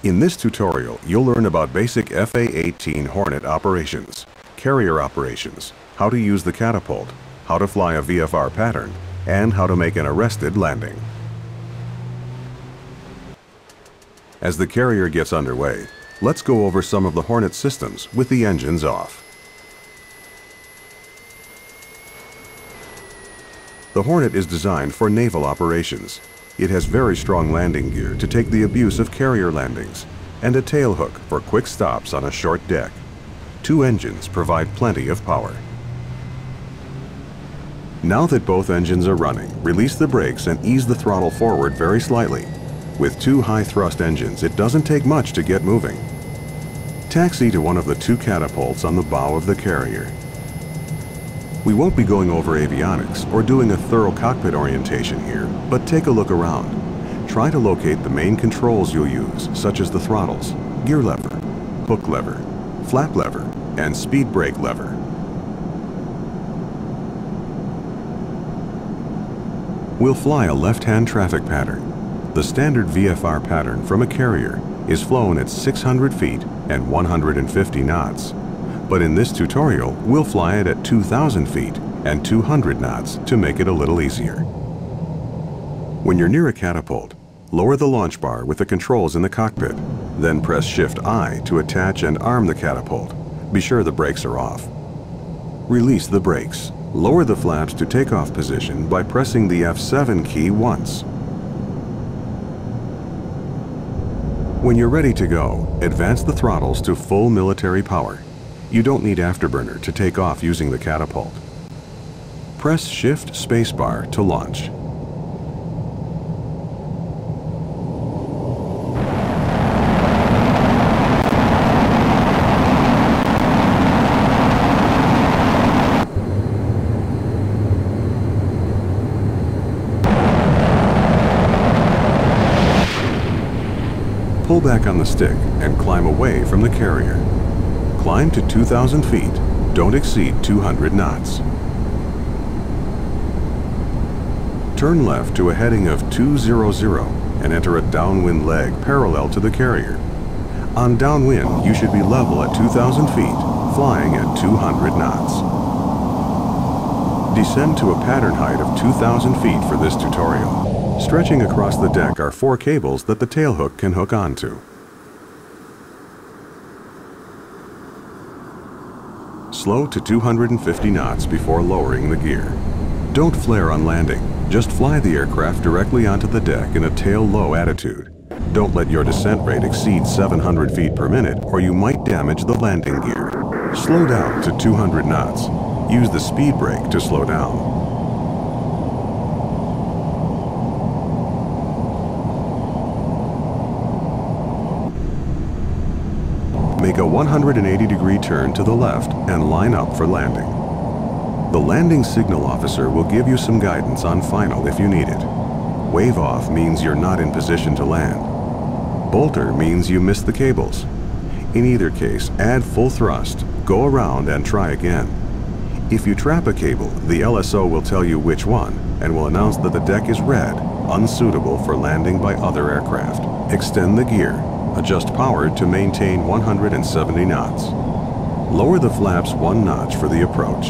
In this tutorial, you'll learn about basic FA-18 Hornet operations, carrier operations, how to use the catapult, how to fly a VFR pattern, and how to make an arrested landing. As the carrier gets underway, let's go over some of the Hornet systems with the engines off. The Hornet is designed for naval operations. It has very strong landing gear to take the abuse of carrier landings and a tailhook for quick stops on a short deck. 2 engines provide plenty of power. Now that both engines are running, release the brakes and ease the throttle forward very slightly. With 2 high-thrust engines, it doesn't take much to get moving. Taxi to one of the 2 catapults on the bow of the carrier. We won't be going over avionics or doing a thorough cockpit orientation here, but take a look around. Try to locate the main controls you'll use, such as the throttles, gear lever, hook lever, flap lever, and speed brake lever. We'll fly a left-hand traffic pattern. The standard VFR pattern from a carrier is flown at 600 feet and 150 knots. But in this tutorial, we'll fly it at 2,000 feet and 200 knots to make it a little easier. When you're near a catapult, lower the launch bar with the controls in the cockpit. Then press Shift-I to attach and arm the catapult. Be sure the brakes are off. Release the brakes. Lower the flaps to takeoff position by pressing the F7 key once. When you're ready to go, advance the throttles to full military power. You don't need afterburner to take off using the catapult. Press Shift Spacebar to launch. Pull back on the stick and climb away from the carrier. Climb to 2,000 feet. Don't exceed 200 knots. Turn left to a heading of 200 and enter a downwind leg parallel to the carrier. On downwind, you should be level at 2,000 feet, flying at 200 knots. Descend to a pattern height of 2,000 feet for this tutorial. Stretching across the deck are 4 cables that the tailhook can hook onto. Slow to 250 knots before lowering the gear. Don't flare on landing. Just fly the aircraft directly onto the deck in a tail-low attitude. Don't let your descent rate exceed 700 feet per minute or you might damage the landing gear. Slow down to 200 knots. Use the speed brake to slow down. Make a 180-degree turn to the left and line up for landing. The landing signal officer will give you some guidance on final if you need it. Wave off means you're not in position to land. Bolter means you missed the cables. In either case, add full thrust, go around and try again. If you trap a cable, the LSO will tell you which one and will announce that the deck is red, unsuitable for landing by other aircraft. Extend the gear. Adjust power to maintain 170 knots. Lower the flaps 1 notch for the approach.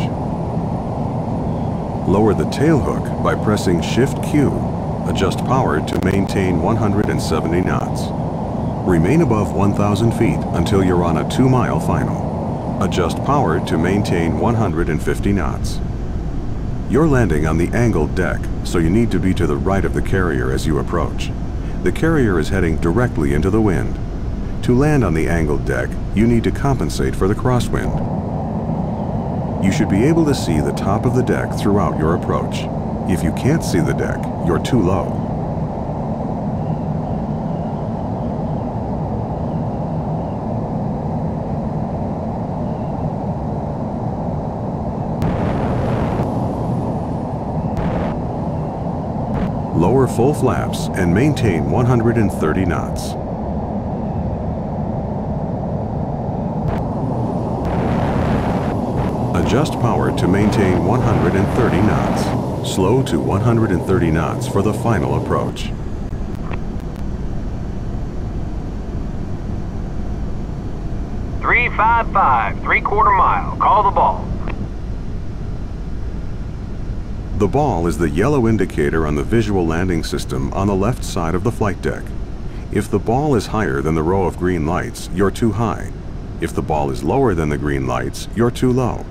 Lower the tailhook by pressing Shift-Q. Adjust power to maintain 170 knots. Remain above 1,000 feet until you're on a 2-mile final. Adjust power to maintain 150 knots. You're landing on the angled deck, so you need to be to the right of the carrier as you approach. The carrier is heading directly into the wind. To land on the angled deck, you need to compensate for the crosswind. You should be able to see the top of the deck throughout your approach. If you can't see the deck, you're too low. Lower full flaps and maintain 130 knots. Adjust power to maintain 130 knots. Slow to 130 knots for the final approach. 355, 3/4 mile. Call the ball. The ball is the yellow indicator on the visual landing system on the left side of the flight deck. If the ball is higher than the row of green lights, you're too high. If the ball is lower than the green lights, you're too low.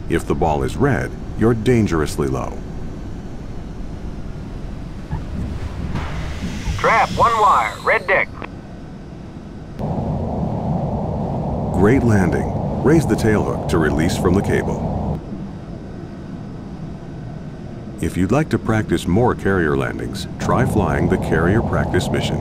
If the ball is red, you're dangerously low. Trap, 1 wire, red deck. Great landing. Raise the tailhook to release from the cable. If you'd like to practice more carrier landings, try flying the Carrier Practice Mission.